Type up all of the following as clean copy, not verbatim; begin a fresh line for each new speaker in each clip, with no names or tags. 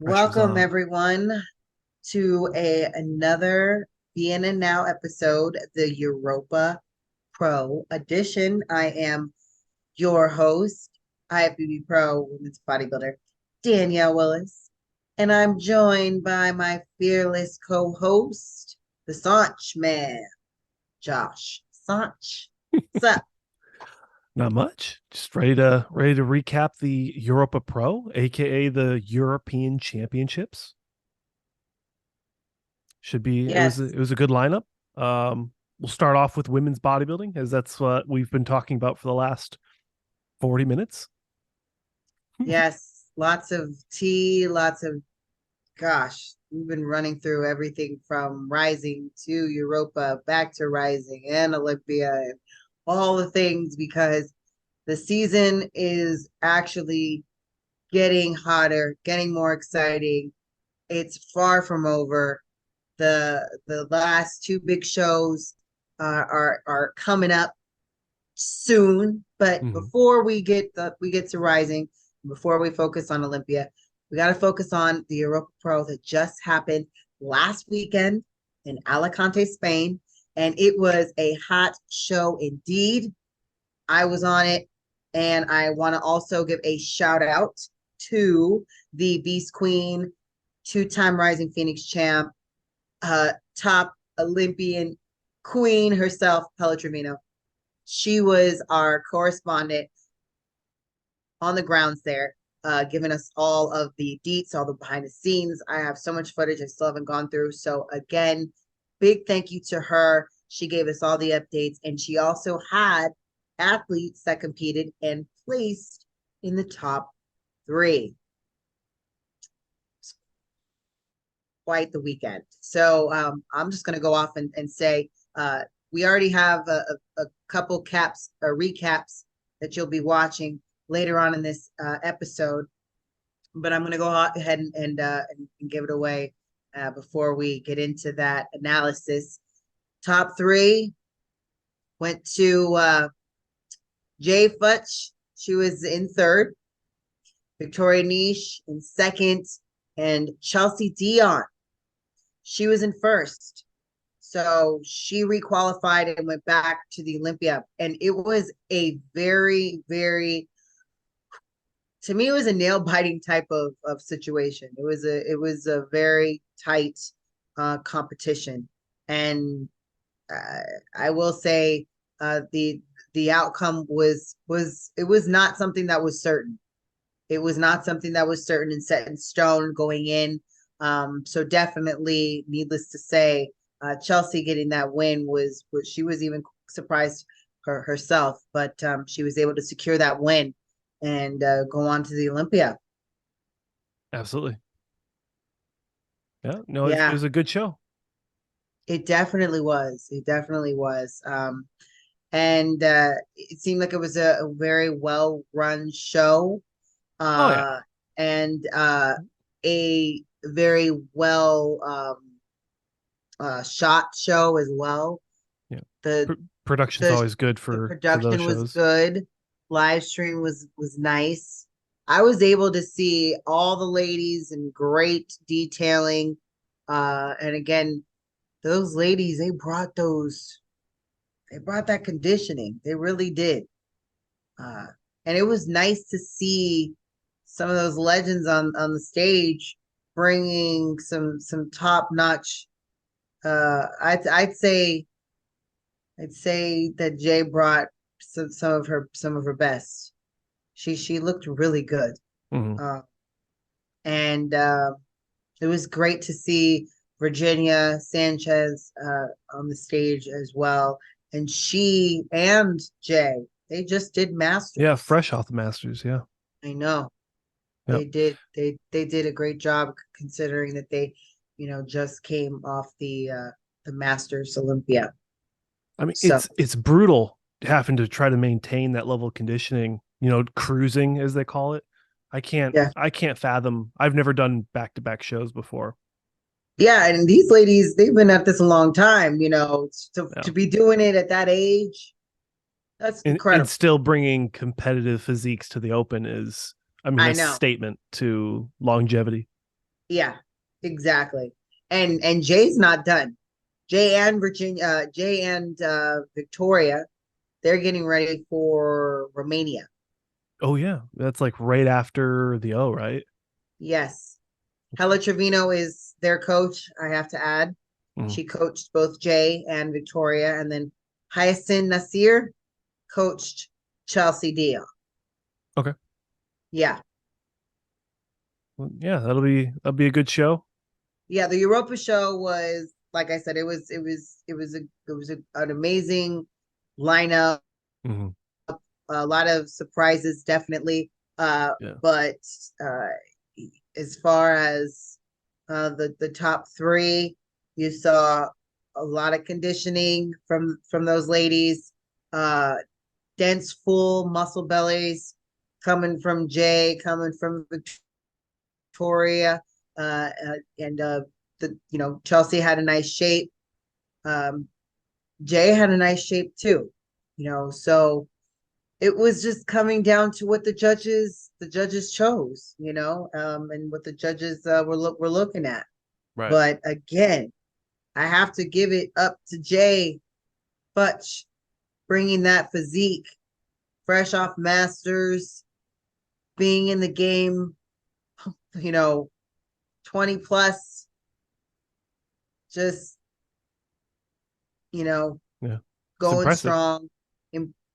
Pressure's
Welcome
on.
everyone to another BNN Now episode, the Europa Pro edition. I am your host, IFBB Pro Women's Bodybuilder, Danielle Willis, and I'm joined by my fearless co-host, the Sanch Man, Josh Sanch. What's up?
Not much. Just ready to recap the Europa Pro, aka the European Championships. Should be
Yes,
it was a good lineup. We'll start off with women's bodybuilding, as that's what we've been talking about for the last 40 minutes.
yes, lots of tea, lots of gosh, we've been running through everything from Rising to Europa, back to Rising and Olympia and all the things because the season is actually getting hotter, getting more exciting. It's far from over. The last two big shows are coming up soon, but
Mhm.
before we get to Rising, before we focus on Olympia, we got to focus on the Europa Pro that just happened last weekend in Alicante, Spain, and it was a hot show indeed. I was on it, and I want to also give a shout out to the Beast Queen, two-time Rising Phoenix champ, top Olympian queen herself, Pella Trevino. She was our correspondent on the grounds there, giving us all of the deets, all the behind the scenes. I have so much footage I still haven't gone through. So again, big thank you to her. She gave us all the updates, and she also had athletes that competed and placed in the top three. Quite the weekend. So I'm just going to go off and say we already have a couple caps or recaps that you'll be watching later on in this episode, but I'm going to go ahead and give it away before we get into that analysis. Top three went to Jay Futch. She was in third. Victoria Niche in second, and Chelsea Dion. She was in first. So she requalified and went back to the Olympia. And it was a very, very, to me, it was a nail biting type of situation. It was a very tight competition. And I will say the outcome was it was not something that was certain. It was not something that was certain and set in stone going in. So definitely, needless to say, Chelsea getting that win was she was even surprised herself, but she was able to secure that win and go on to the Olympia.
Absolutely. Yeah. No, it
Yeah,
was a good show.
it definitely was. It definitely was. And it seemed like it was a very well run show.
Oh yeah.
uh, and a very well shot show as well.
Yeah.
The
Production's
the
always good
the
for those
production was
shows.
good. Live stream was nice. I was able to see all the ladies in great detailing. And again, those ladies, they brought that conditioning. They really did. Uh, and it was nice to see some of those legends on the stage bringing some top notch. I'd say that Jay brought some of her best. She looked really good,
Mhm.
uh, and it was great to see Virginia Sanchez on the stage as well. And she and Jay, they just did
Yeah,
masters.
fresh off the Masters. Yeah.
I know.
Yeah.
They did a great job considering that they, just came off the Masters Olympia.
I mean,
So
it's brutal having to try to maintain that level of conditioning, cruising as they call it.
yeah.
I can't fathom. I've never done back-to-back shows before.
Yeah, and these ladies, they've been at this a long time, to
Yeah.
be doing it at that age, that's
And
incredible.
still bringing competitive physiques to the open is, I mean,
I
that's a
know.
statement to longevity.
Yeah, exactly. And Jay's not done. Jay and Victoria, they're getting ready for Romania.
Oh yeah, that's like right after the O, right?
Yes. Hella Trevino is their coach, I have to add.
Mm,
She coached both Jay and Victoria, and then Hyacinth Nasir coached Chelsea Dion.
okay.
Yeah.
Well, yeah, that'll be a good show.
Yeah, the Europa show was, like I said, an amazing lineup,
Hmm.
a lot of surprises, definitely.
Yeah.
But uh, as far as the top three, you saw a lot of conditioning from those ladies. Uh, Dense, full muscle bellies coming from Jay, coming from Victoria, and Chelsea had a nice shape. Um, Jay had a nice shape too. So it was just coming down to what the judges chose, and what the judges were looking at.
Right.
But again, I have to give it up to Jay Butch bringing that physique, fresh off Masters, being in the game, you know, 20 plus, just you know,
Yeah. It's
going
impressive.
strong.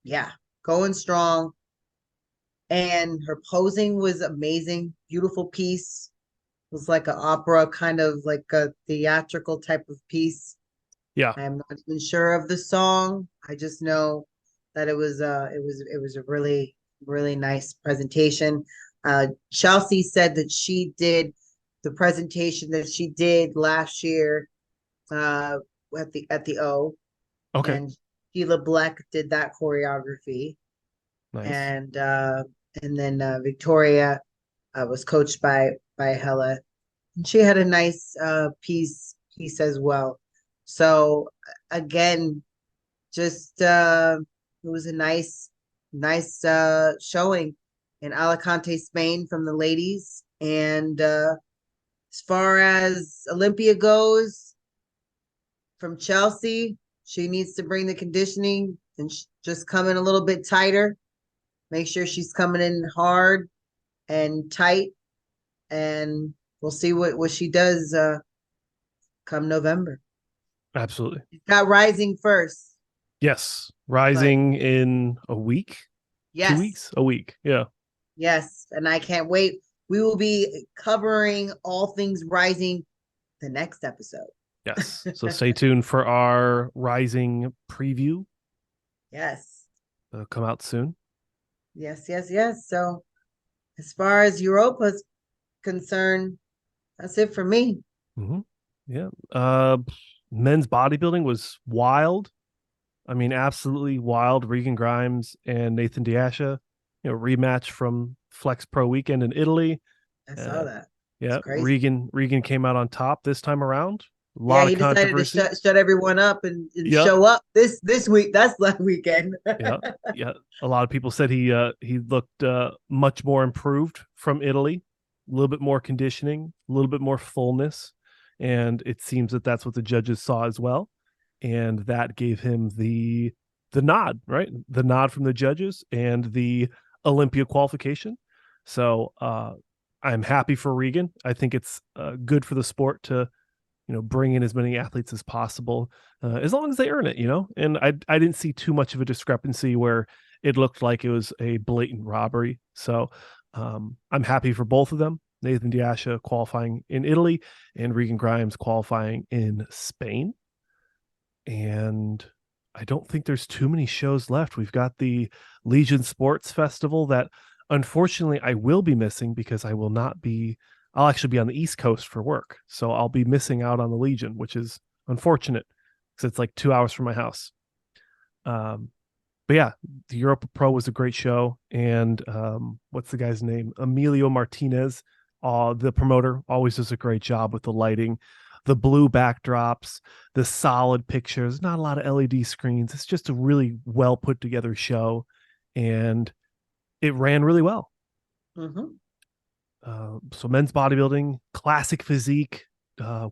Yeah, going strong. And her posing was amazing. Beautiful piece. It was like an opera, kind of like a theatrical type of piece.
Yeah.
I am not even sure of the song. I just know that it was a really, really nice presentation. Chelsea said that she did the presentation that she did last year uh, at the O,
Okay.
and Sheila Bleck did that choreography,
Nice.
and uh, and then Victoria was coached by Hella, and she had a nice piece as well. So again, just it was a nice showing in Alicante, Spain from the ladies. And as far as Olympia goes, from Chelsea, she needs to bring the conditioning and just come in a little bit tighter. Make sure she's coming in hard and tight, and we'll see what she does come November.
Absolutely.
She's got Rising first,
Yes.
but
Rising in a week, two
yes,
weeks, a week. Yeah.
yes, and I can't wait. We will be covering all things Rising the next episode.
Yes. So stay tuned for our Rising preview.
Yes,
It'll come out soon.
yes, yes, yes. So as far as Europa's concerned, that's it for me.
Hmm. Yeah. Men's bodybuilding was wild. I mean, absolutely wild. Regan Grimes and Nathan Diasha, rematch from Flex Pro Weekend in Italy.
I saw
Uh,
that. It's
yeah,
crazy.
Regan came out on top this time around. A
Yeah,
lot of
he decided to
controversy.
shut everyone up and
Yeah,
show up this week. That's last weekend.
yeah, yeah. A lot of people said he looked much more improved from Italy, a little bit more conditioning, a little bit more fullness, and it seems that that's what the judges saw as well, and that gave him the nod, right? The nod from the judges and the Olympia qualification. So I'm happy for Regan. I think it's good for the sport to bring in as many athletes as possible, as long as they earn it. And I didn't see too much of a discrepancy where it looked like it was a blatant robbery. So I'm happy for both of them. Nathan Diasha qualifying in Italy and Regan Grimes qualifying in Spain. And I don't think there's too many shows left. We've got the Legion Sports Festival that unfortunately I will be missing because I'll actually be on the East Coast for work. So I'll be missing out on the Legion, which is unfortunate because it's like 2 hours from my house. Um, but yeah, the Europa Pro was a great show. And what's the guy's name? Emilio Martinez, the promoter, always does a great job with the lighting, the blue backdrops, the solid pictures, not a lot of LED screens. It's just a really well put together show. And it ran really well.
Hmm.
So men's bodybuilding, classic physique.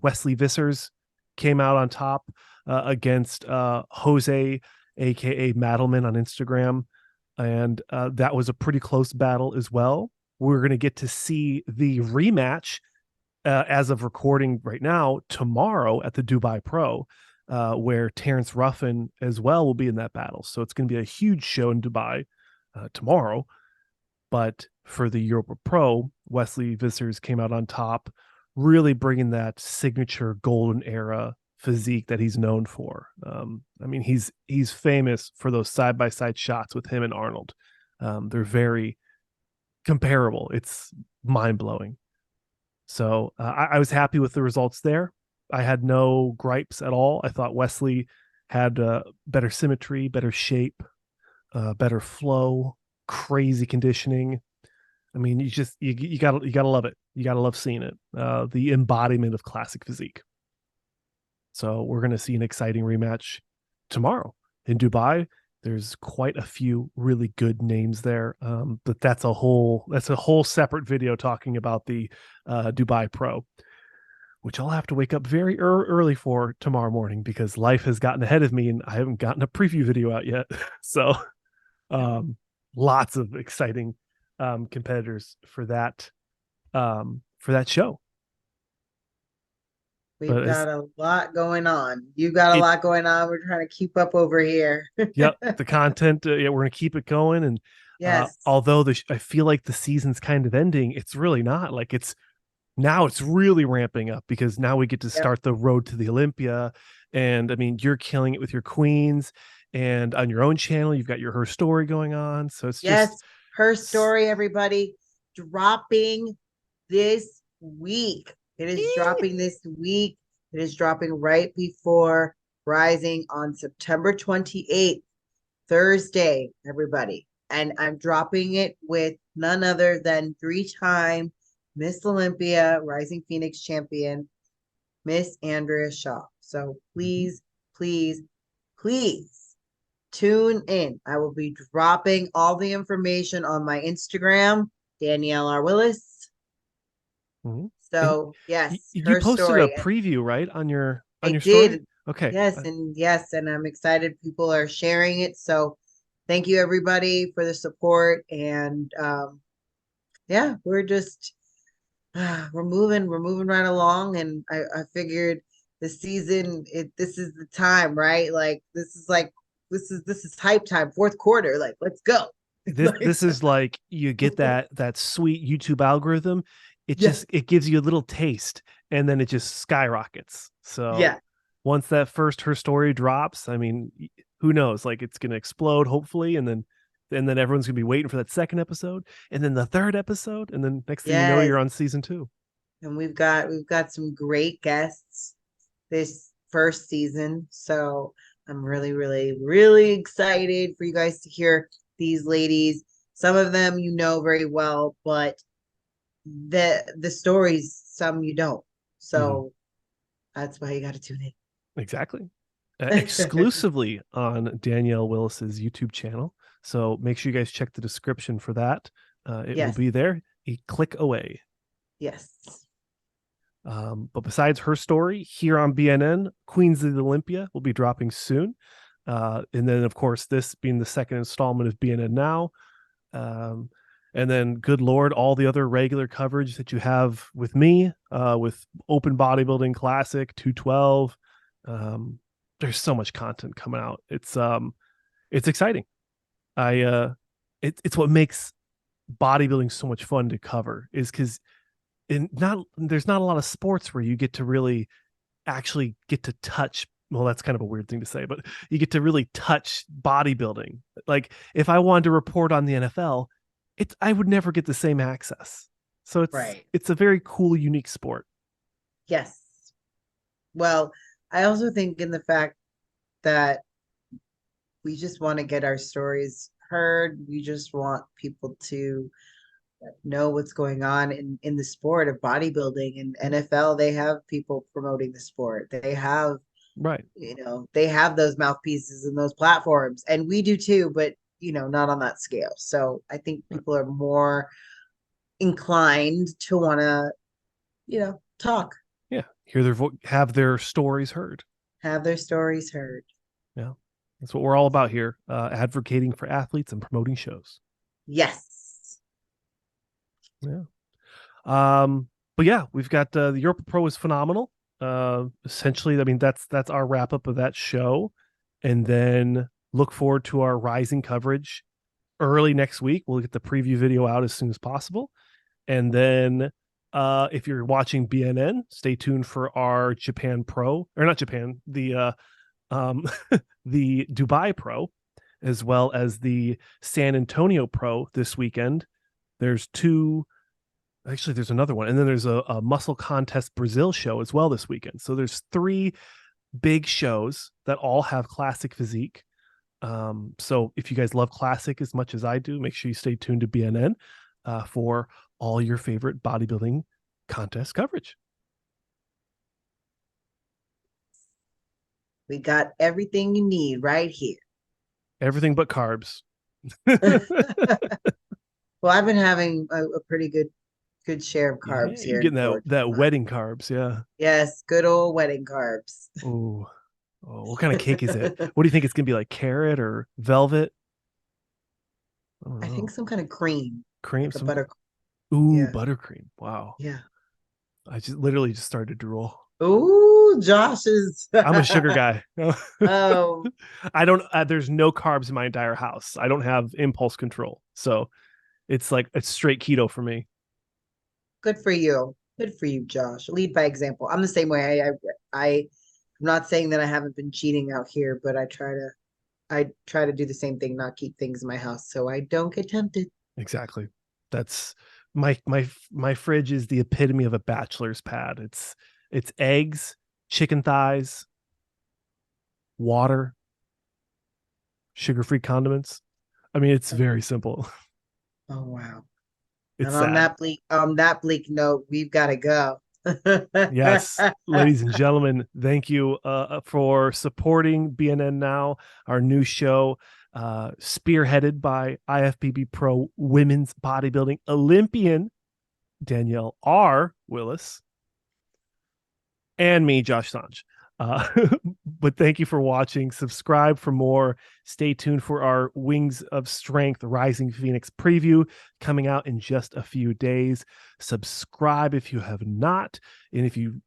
Wesley Vissers came out on top against Jose, aka Madelman on Instagram, and that was a pretty close battle as well. We're going to get to see the rematch as of recording right now tomorrow at the Dubai Pro, where Terrence Ruffin as well will be in that battle. So it's going to be a huge show in Dubai tomorrow. But for the Europa Pro, Wesley Vissers came out on top, really bringing that signature golden era physique that he's known for. I mean, he's famous for those side by side shots with him and Arnold. They're very comparable. It's mind blowing. So I was happy with the results there. I had no gripes at all. I thought Wesley had better symmetry, better shape, better flow, crazy conditioning. I mean, you gotta love it. You gotta love seeing it. The embodiment of classic physique. So we're gonna see an exciting rematch tomorrow in Dubai. There's quite a few really good names there, but that's a whole separate video talking about the Dubai Pro, which I'll have to wake up very early for tomorrow morning because life has gotten ahead of me and I haven't gotten a preview video out yet. So lots of exciting competitors for that show.
We've got a lot going on. You got a lot going on. We're trying to keep up over here.
Yep, the content. Yeah, we're gonna keep it going. And
yes,
although I feel like the season's kind of ending, it's really not. Like it's really ramping up because now we get to start the road to the Olympia. And I mean, you're killing it with your queens, and on your own channel, you've got your Her Story going on. So it's just
Her Story, everybody, dropping this week. It is dropping this week. It is dropping right before Rising on September 28th, Thursday, everybody. And I'm dropping it with none other than 3-time Miss Olympia, Rising Phoenix champion, Miss Andrea Shaw. So please, please, please tune in. I will be dropping all the information on my Instagram, Danielle R. Willis. So and yes,
you posted story. A preview, right, on your
story?
Did. Okay.
Yes, and I'm excited. People are sharing it. So thank you everybody for the support. And yeah, we're just we're moving right along. And I figured the season, this is the time, right? Like this is hype time, fourth quarter. Like, let's go.
This is like you get that sweet YouTube algorithm. It gives you a little taste and then it just skyrockets. So once that first Her Story drops, I mean, who knows? Like it's gonna explode, hopefully, and then everyone's gonna be waiting for that second episode, and then the third episode, and then next thing you know, you're on season 2.
And we've got some great guests this first season. So I'm really, really, really excited for you guys to hear these ladies. Some of them you know very well, but the stories, some you don't. So that's why you got to tune in.
Exactly. Exclusively on Danielle Willis's YouTube channel. So make sure you guys check the description for that. It will be there. A click away.
Yes.
But besides Her Story, here on BNN, Queens of the Olympia will be dropping soon. And then, of course, this being the second installment of BNN Now. And then, good Lord, all the other regular coverage that you have with me, with Open Bodybuilding Classic 212. There's so much content coming out. It's exciting. It's what makes bodybuilding so much fun to cover, is because there's not a lot of sports where you get to really actually get to touch. Well, that's kind of a weird thing to say, but you get to really touch bodybuilding. Like if I wanted to report on the NFL, I would never get the same access. So it's a very cool, unique sport.
Yes. Well, I also think in the fact that we just want to get our stories heard. We just want people to know what's going on in the sport of bodybuilding. And NFL, they have people promoting the sport. They have, they have those mouthpieces and those platforms, and we do too, but not on that scale. So I think people are more inclined to want to, talk,
Yeah, hear their have their stories heard.
have their stories heard.
Yeah, that's what we're all about here, advocating for athletes and promoting shows.
Yes.
Yeah. But yeah, we've got the Europa Pro is phenomenal. Essentially, I mean that's our wrap up of that show, and then look forward to our rising coverage early next week. We'll get the preview video out as soon as possible, and then if you're watching BNN, stay tuned for our Japan Pro, or not Japan, the the Dubai Pro, as well as the San Antonio Pro this weekend. There's two. Actually, there's another one, and then there's a muscle contest Brazil show as well this weekend. So there's three big shows that all have classic physique. So if you guys love classic as much as I do, make sure you stay tuned to BNN for all your favorite bodybuilding contest coverage.
We got everything you need right here.
Everything but carbs.
Well, I've been having a pretty good share of carbs
Yeah,
here.
you're getting that wedding carbs, yeah.
Yes, good old wedding carbs.
Ooh. Oh, what kind of cake is it? What do you think it's gonna be, like carrot or velvet?
I think some kind of cream.
Cream,
like a butter.
Ooh,
Yeah.
buttercream. Wow.
Yeah.
I just literally just started to drool.
Ooh, Josh is.
I'm a sugar guy.
Oh,
I don't. There's no carbs in my entire house. I don't have impulse control, so it's like it's straight keto for me.
good for you. Good for you, Josh. Lead by example. I'm the same way. I'm not saying that I haven't been cheating out here, but I try to do the same thing, not keep things in my house so I don't get tempted.
Exactly. That's my fridge is the epitome of a bachelor's pad. It's eggs, chicken thighs, water, sugar-free condiments. I mean, it's very simple.
Oh wow.
It's
And
sad.
on that bleak note, we've got to go.
Yes, ladies and gentlemen, thank you for supporting BNN Now, our new show, spearheaded by IFBB Pro Women's Bodybuilding Olympian Danielle R. Willis and me, Josh Sanj. But thank you for watching. Subscribe for more. Stay tuned for our Wings of Strength Rising Phoenix preview coming out in just a few days. Subscribe if you have not. And if you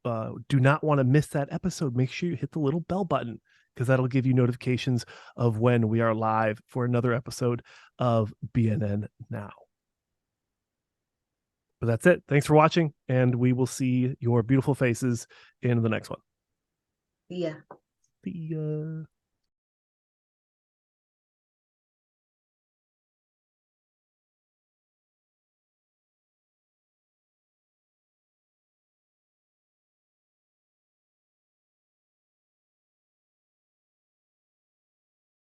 do not want to miss that episode, make sure you hit the little bell button because that'll give you notifications of when we are live for another episode of BNN Now. But that's it. Thanks for watching, and we will see your beautiful faces in the next one.
Yeah.
See ya.